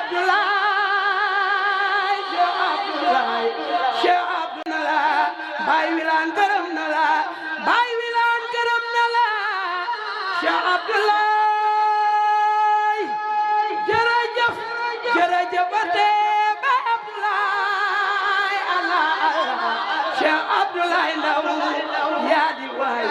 Abdoulaye Cheikh Abdoulaye Cheikh Abdoulaye Baay Wilane gërëm na la Baay Wilane gërëm na la Cheikh Abdoulaye jërëjëf jërëjëf bate Baay Abdoulaye Allah Allah Cheikh Abdoulaye Ndaw yaa di waay